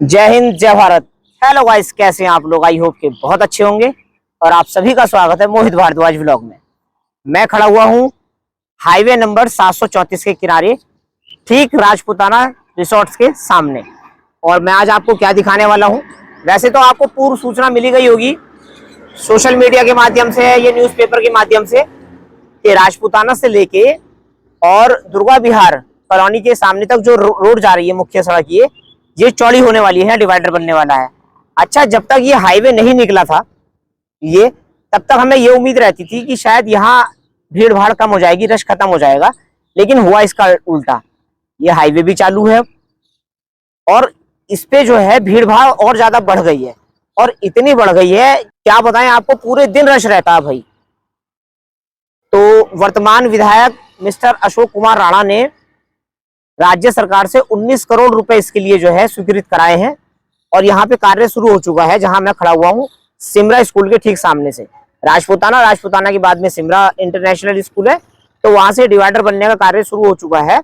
जय हिंद जय Bharat. Hello guys, कैसे हैं आप लोग? आई होप के बहुत अच्छे होंगे और आप सभी का स्वागत है मोहित भारद्वाज व्लॉग में। मैं खड़ा हुआ हूं हाईवे नंबर 734 के किनारे, ठीक राजपुताना रिसोर्ट्स के सामने। और मैं आज आपको क्या दिखाने वाला हूं, वैसे तो आपको पूर्व सूचना मिली गई होगी सोशल मीडिया के माध्यम से, ये न्यूज़पेपर के माध्यम से, कि राजपुताना से लेके और दुर्गा विहार कॉलोनी के सामने तक जो रोड जा रही है, मुख्य सड़क, ये चौड़ी होने वाली है, डिवाइडर बनने वाला है। अच्छा, जब तक ये हाईवे नहीं निकला था ये, तब तक हमें ये उम्मीद रहती थी कि शायद यहाँ भीड़ भाड़ कम हो जाएगी, रश खत्म हो जाएगा, लेकिन हुआ इसका उल्टा। ये हाईवे भी चालू है और इस पे जो है भीड़ भाड़ और ज्यादा बढ़ गई है, और इतनी बढ़ गई है क्या बताएं आपको, पूरे दिन रश रहता है भाई। तो वर्तमान विधायक मिस्टर अशोक कुमार राणा ने राज्य सरकार से 19 करोड़ रुपए इसके लिए जो है स्वीकृत कराए हैं, और यहाँ पे कार्य शुरू हो चुका है। जहां मैं खड़ा हुआ हूँ सिमरा स्कूल के ठीक सामने से, राजपुताना के बाद में सिमरा इंटरनेशनल स्कूल है, तो वहां से डिवाइडर बनने का कार्य शुरू हो चुका है।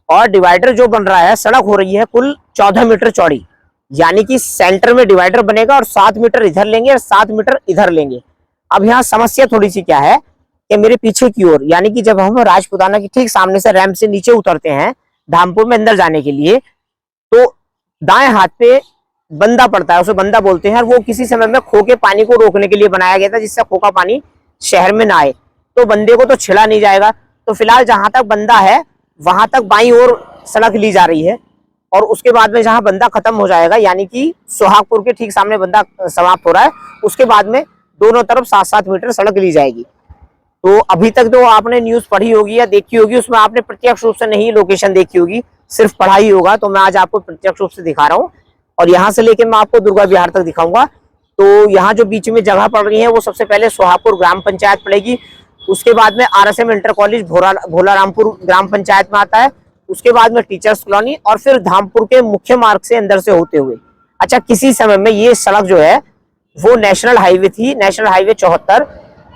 और डिवाइडर जो बन रहा है, सड़क हो रही है कुल 14 मीटर चौड़ी, यानी कि सेंटर में डिवाइडर बनेगा और 7 मीटर इधर लेंगे और 7 मीटर इधर लेंगे। अब यहाँ समस्या थोड़ी सी क्या है कि मेरे पीछे की ओर, यानी कि जब हम राजपुताना के ठीक सामने से रैंप से नीचे उतरते हैं धामपुर में अंदर जाने के लिए, तो दाएं हाथ पे बंदा पड़ता है, उसे बंदा बोलते हैं। और वो किसी समय में खो के पानी को रोकने के लिए बनाया गया था, जिससे खो का पानी शहर में ना आए। तो बंदे को तो छिड़ा नहीं जाएगा, तो फिलहाल जहां तक बंदा है वहां तक बाईं ओर सड़क ली जा रही है, और उसके बाद में जहां बंदा खत्म हो जाएगा, यानी कि सोहागपुर के ठीक सामने बंदा समाप्त हो रहा है, उसके बाद में दोनों तरफ 7-7 मीटर सड़क ली जाएगी। तो अभी तक जो आपने न्यूज पढ़ी होगी या देखी होगी, उसमें आपने प्रत्यक्ष रूप से नहीं लोकेशन देखी होगी, सिर्फ पढ़ा ही होगा। तो मैं आज आपको प्रत्यक्ष रूप से दिखा रहा हूँ, और यहाँ से लेकर मैं आपको दुर्गा विहार तक दिखाऊंगा। तो यहाँ जो बीच में जगह पड़ रही है, वो सबसे पहले सोहागपुर ग्राम पंचायत पड़ेगी, उसके बाद में RSM इंटर कॉलेज भोलारामपुर ग्राम पंचायत में आता है, उसके बाद में टीचर्स कॉलोनी, और फिर धामपुर के मुख्य मार्ग से अंदर से होते हुए। अच्छा, किसी समय में ये सड़क जो है वो नेशनल हाईवे थी, नेशनल हाईवे 74,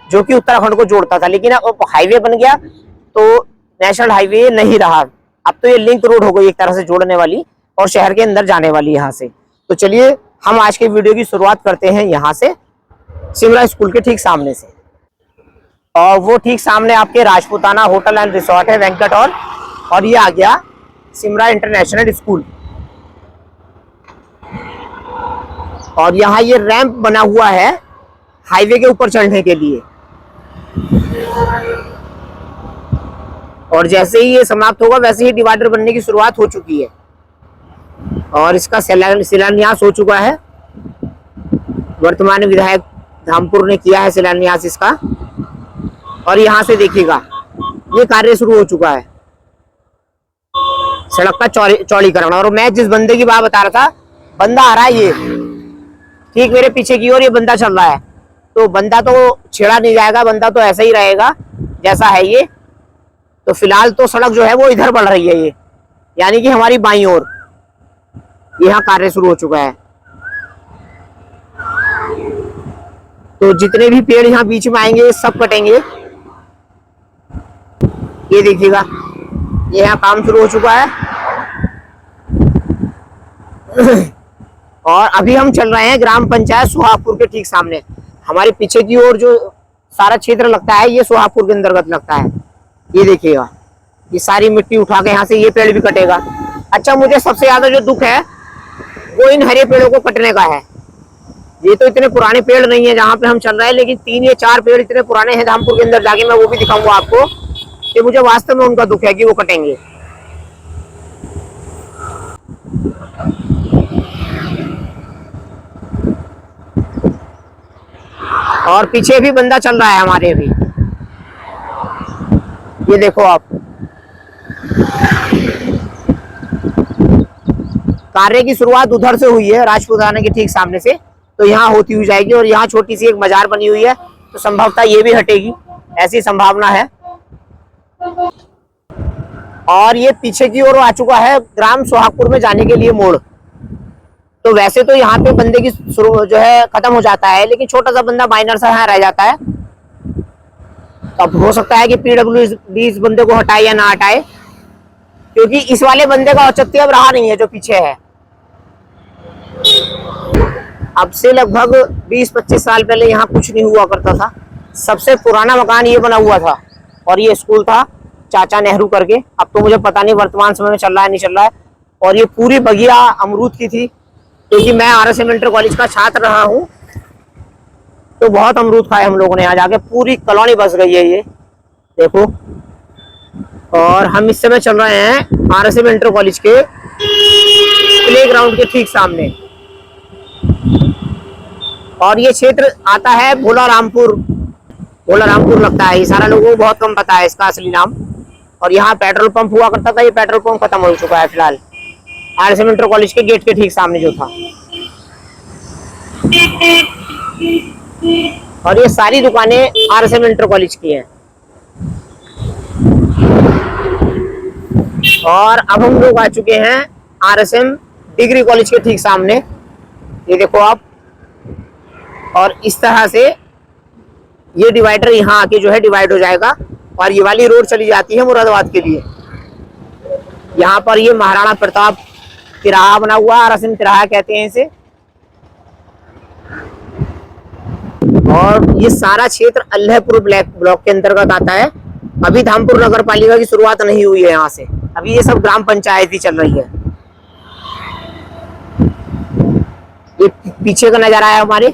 जो कि उत्तराखंड को जोड़ता था, लेकिन अब हाईवे बन गया तो नेशनल हाईवे नहीं रहा। अब तो ये लिंक रोड हो गई, एक तरह से जोड़ने वाली और शहर के अंदर जाने वाली यहाँ से। तो चलिए हम आज के वीडियो की शुरुआत करते हैं यहाँ से, सिमरा स्कूल के ठीक सामने से। और वो ठीक सामने आपके राजपुताना होटल एंड रिसोर्ट है, वेंकट हॉल, और ये आ गया सिमरा इंटरनेशनल स्कूल। और यहाँ ये रैंप बना हुआ है हाईवे के ऊपर चढ़ने के लिए, और जैसे ही ये समाप्त होगा वैसे ही डिवाइडर बनने की शुरुआत हो चुकी है, और इसका शिलान्यास हो चुका है। वर्तमान विधायक धामपुर ने किया है शिलान्यास इसका, और यहाँ से देखिएगा ये कार्य शुरू हो चुका है, सड़क का चौड़ीकरण। और मैं जिस बंदे की बात बता रहा था, बंदा आ रहा है ये ठीक मेरे पीछे की ओर, ये बंदा चल रहा है, तो बंदा तो छेड़ा नहीं जाएगा, बंदा तो ऐसा ही रहेगा जैसा है ये। तो फिलहाल तो सड़क जो है वो इधर बढ़ रही है, ये यानी कि हमारी बाईं ओर यहाँ कार्य शुरू हो चुका है। तो जितने भी पेड़ यहाँ बीच में आएंगे सब कटेंगे। ये देखिएगा, ये यहाँ काम शुरू हो चुका है। और अभी हम चल रहे हैं ग्राम पंचायत सोहागपुर के ठीक सामने। हमारे पीछे की ओर जो सारा क्षेत्र लगता है, ये सोहागपुर के अंतर्गत लगता है। ये देखिएगा, ये सारी मिट्टी उठा के यहाँ से ये पेड़ भी कटेगा। अच्छा, मुझे सबसे ज्यादा जो दुख है वो इन हरे पेड़ों को कटने का है। ये तो इतने पुराने पेड़ नहीं है जहाँ पे हम चल रहे हैं, लेकिन 3 या 4 पेड़ इतने पुराने हैं धामपुर के अंदर, जाके मैं वो भी दिखाऊंगा आपको, कि मुझे वास्तव में उनका दुख है कि वो कटेंगे। और पीछे भी बंदा चल रहा है हमारे भी, ये देखो आप। कार्य की शुरुआत उधर से हुई है, राजपुताना के ठीक सामने से, तो यहाँ होती हुई जाएगी। और यहाँ छोटी सी एक मजार बनी हुई है, तो संभवतः ये भी हटेगी, ऐसी संभावना है। और ये पीछे की ओर आ चुका है ग्राम सोहागपुर में जाने के लिए मोड़। तो वैसे तो यहाँ पे बंदे की जो है खत्म हो जाता है, लेकिन छोटा सा बंदा माइनर सा यहाँ रह जाता है। तो अब हो सकता है कि PWD इस बंदे को हटाए या ना हटाए, क्योंकि इस वाले बंदे का औचित्य अब रहा नहीं है जो पीछे है। अब से लगभग 20-25 साल पहले यहाँ कुछ नहीं हुआ करता था। सबसे पुराना मकान ये बना हुआ था और ये स्कूल था चाचा नेहरू करके। अब तो मुझे पता नहीं वर्तमान समय में चल रहा है नहीं चल रहा है। और ये पूरी बगिया अमरूद की थी, क्योंकि मैं RSM इंटर कॉलेज का छात्र रहा हूँ, तो बहुत अमरूद खाए हम लोगों ने। यहाँ जाके पूरी कॉलोनी बस गई है ये देखो। और हम इस समय चल रहे हैं RSM इंटर कॉलेज के प्ले ग्राउंड के ठीक सामने। और ये क्षेत्र आता है भोला रामपुर लगता है। ये सारा लोगों को बहुत कम पता है इसका असली नाम। और यहाँ पेट्रोल पंप हुआ करता था, ये पेट्रोल पंप खत्म हो चुका है फिलहाल। RSM इंटर कॉलेज के गेट के ठीक सामने जो था। और ये सारी दुकानें RSM इंटर कॉलेज की हैं। और अब हम लोग आ चुके हैं RSM डिग्री कॉलेज के ठीक सामने, ये देखो आप। और इस तरह से ये डिवाइडर यहाँ आके जो है डिवाइड हो जाएगा और ये वाली रोड चली जाती है मुरादाबाद के लिए। यहाँ पर ये महाराणा प्रताप तिराहा बना हुआ, RSM तिराहा कहते हैं इसे। और ये सारा क्षेत्र अल्लाहपुर ब्लॉक के अंतर्गत आता है। अभी धामपुर नगर पालिका की शुरुआत नहीं हुई है यहाँ से, अभी ये सब ग्राम पंचायत ही चल रही है। ये पीछे का नजारा है हमारे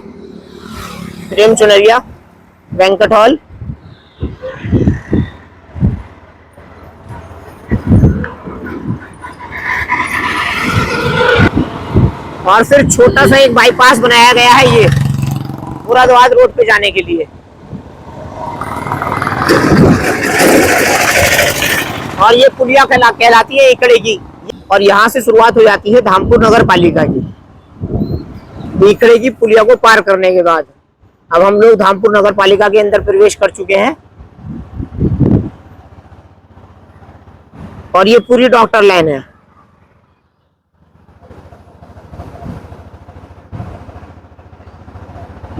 प्रेम चुनरिया बैंक्वेट हॉल। और फिर छोटा सा एक बाईपास बनाया गया है ये मुरादाबाद रोड पे जाने के लिए। और ये पुलिया कहलाती है एकड़े की। और यहाँ से शुरुआत हो जाती है धामपुर नगर पालिका की। एकड़े की पुलिया को पार करने के बाद अब हम लोग धामपुर नगर पालिका के अंदर प्रवेश कर चुके हैं। और ये पूरी डॉक्टर लाइन है।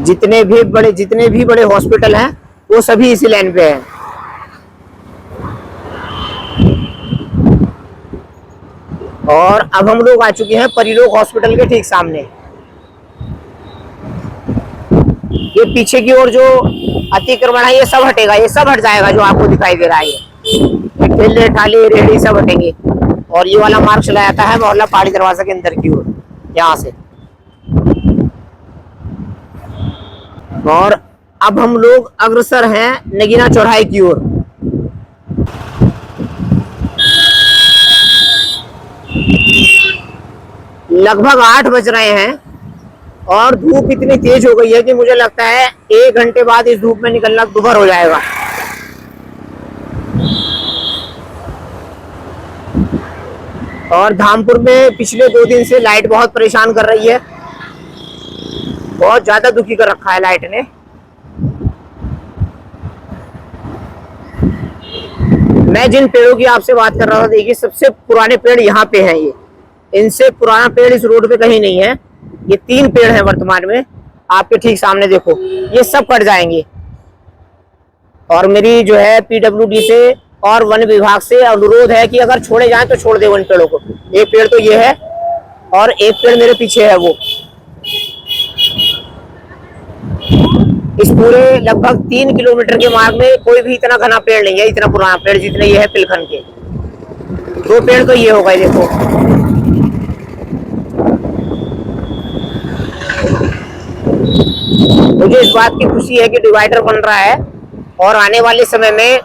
जितने भी बड़े हॉस्पिटल हैं वो सभी इसी लाइन पे हैं। और अब हम लोग आ चुके हैं परिलोक हॉस्पिटल के ठीक सामने। ये पीछे की ओर जो अतिक्रमण है ये सब हटेगा, ये सब हट जाएगा जो आपको दिखाई दे रहा है। ये ठेले ठाले रेहड़ी सब हटेंगे। और ये वाला मार्ग चला जाता है मोहल्ला पहाड़ी दरवाजा के अंदर की ओर यहाँ से। और अब हम लोग अग्रसर हैं नगीना चौराहे की ओर। लगभग 8 बज रहे हैं और धूप इतनी तेज हो गई है कि मुझे लगता है 1 घंटे बाद इस धूप में निकलना दोपहर हो जाएगा। और धामपुर में पिछले 2 दिन से लाइट बहुत परेशान कर रही है, बहुत ज्यादा दुखी कर रखा है लाइट ने। मैं जिन पेड़ों की आपसे बात कर रहा था, देखिए सबसे पुराने पेड़ यहाँ पे हैं। ये इनसे पुराना पेड़ इस रोड पे कहीं नहीं है। ये 3 पेड़ हैं वर्तमान में आपके ठीक सामने देखो, ये सब कट जाएंगे। और मेरी जो है PWD से और वन विभाग से अनुरोध है कि अगर छोड़े जाएं तो छोड़ दे उन पेड़ों को। एक पेड़ तो ये है और एक पेड़ मेरे पीछे है वो। इस पूरे लगभग 3 किलोमीटर के मार्ग में कोई भी इतना घना पेड़ नहीं है, इतना पुराना पेड़ जितने ये है पिलखन के। 2 पेड़ तो ये हो गए देखो। मुझे इस बात की खुशी है कि डिवाइडर बन रहा है और आने वाले समय में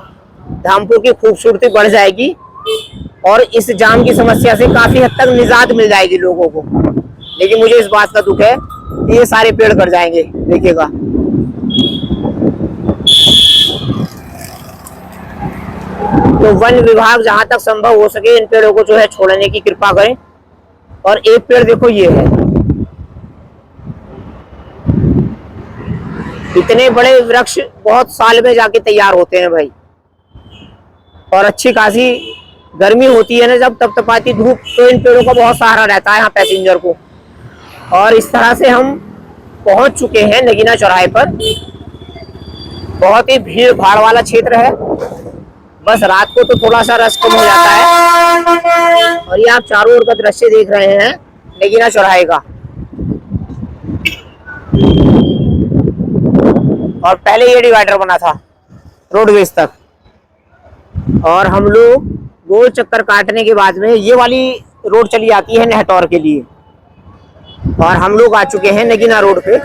धामपुर की खूबसूरती बढ़ जाएगी और इस जाम की समस्या से काफी हद तक निजात मिल जाएगी लोगों को। लेकिन मुझे इस बात का दुख है कि ये सारे पेड़ कट जाएंगे, देखिएगा। तो वन विभाग जहां तक संभव हो सके इन पेड़ों को जो है छोड़ने की कृपा करें। और एक पेड़ देखो ये है, इतने बड़े वृक्ष बहुत साल में जाके तैयार होते हैं भाई। और अच्छी खासी गर्मी होती है ना जब तपतपाती धूप, तो इन पेड़ों का बहुत सहारा रहता है यहाँ पैसेंजर को। और इस तरह से हम पहुंच चुके हैं नगीना चौराहे पर। बहुत ही भीड़ भाड़ वाला क्षेत्र है, बस रात को तो थोड़ा सा रश कम हो जाता है। और ये आप चारों ओर का दृश्य देख रहे हैं नगीना चौराहे का। और पहले ये डिवाइडर बना था रोडवेज तक, और हम लोग गोल चक्कर काटने के बाद में ये वाली रोड चली जाती है नेहटौर के लिए, और हम लोग आ चुके हैं नगीना रोड पे।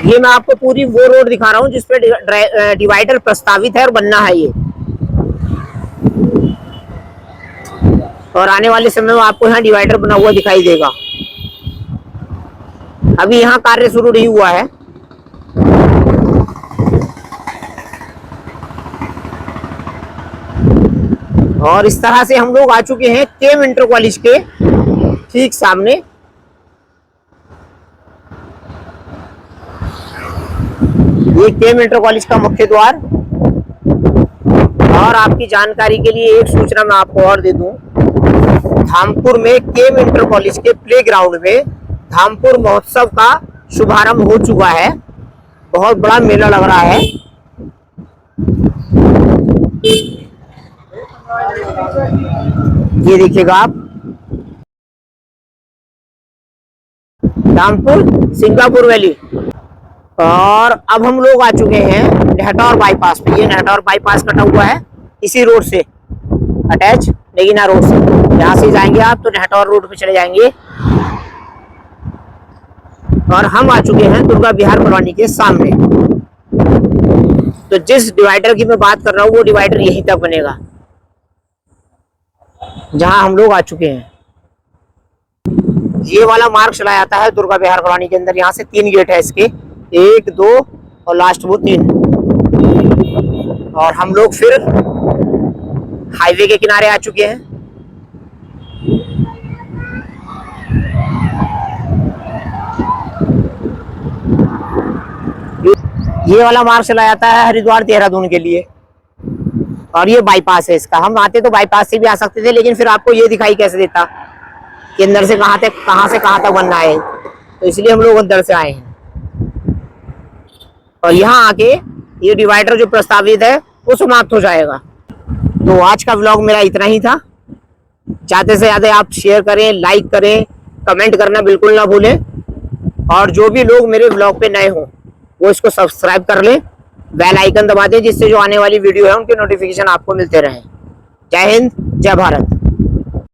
ये मैं आपको पूरी वो रोड दिखा रहा हूँ जिसपे डिवाइडर प्रस्तावित है और बनना है ये, और आने वाले समय में आपको यहाँ डिवाइडर बना हुआ दिखाई देगा। अभी यहाँ कार्य शुरू नहीं हुआ है। और इस तरह से हम लोग आ चुके हैं केम इंटर कॉलेज के ठीक सामने। ये केम इंटर कॉलेज का मुख्य द्वार। और आपकी जानकारी के लिए एक सूचना मैं आपको और दे दूं, धामपुर में केम इंटर कॉलेज के प्लेग्राउंड में धामपुर महोत्सव का शुभारंभ हो चुका है। बहुत बड़ा मेला लग रहा है। ये देखिएगा आप, धामपुर सिंगापुर वैली। और अब हम लोग आ चुके हैं नेहटौर बाईपास पे। ये नेहटौर बाईपास कटा हुआ है इसी रोड से अटैच, नगीना रोड से। यहाँ से जाएंगे आप तो नेहटौर रोड पे चले जाएंगे। और हम आ चुके हैं दुर्गा विहार कॉलोनी के सामने। तो जिस डिवाइडर की मैं बात कर रहा हूँ वो डिवाइडर यहीं तक बनेगा जहां हम लोग आ चुके हैं। ये वाला मार्ग चला जाता है दुर्गा विहार कॉलोनी के अंदर। यहाँ से 3 गेट है इसके, 1, 2 और लास्ट वो 3। और हम लोग फिर हाईवे के किनारे आ चुके हैं। ये वाला मार्ग चला जाता है हरिद्वार देहरादून के लिए, और ये बाईपास है इसका। हम आते तो बाईपास से भी आ सकते थे, लेकिन फिर आपको ये दिखाई कैसे देता कि अंदर से कहाँ तक बनना है, तो इसलिए हम लोग अंदर से आए हैं। और यहाँ आके ये डिवाइडर जो प्रस्तावित है वो समाप्त हो जाएगा। तो आज का व्लॉग मेरा इतना ही था। ज्यादा से ज्यादा आप शेयर करें, लाइक करें, कमेंट करना बिल्कुल ना भूलें। और जो भी लोग मेरे व्लॉग पे नए हों वो इसको सब्सक्राइब कर लें, बेल आइकन दबा दें, जिससे जो आने वाली वीडियो है उनके नोटिफिकेशन आपको मिलते रहें। जय हिंद, जय भारत।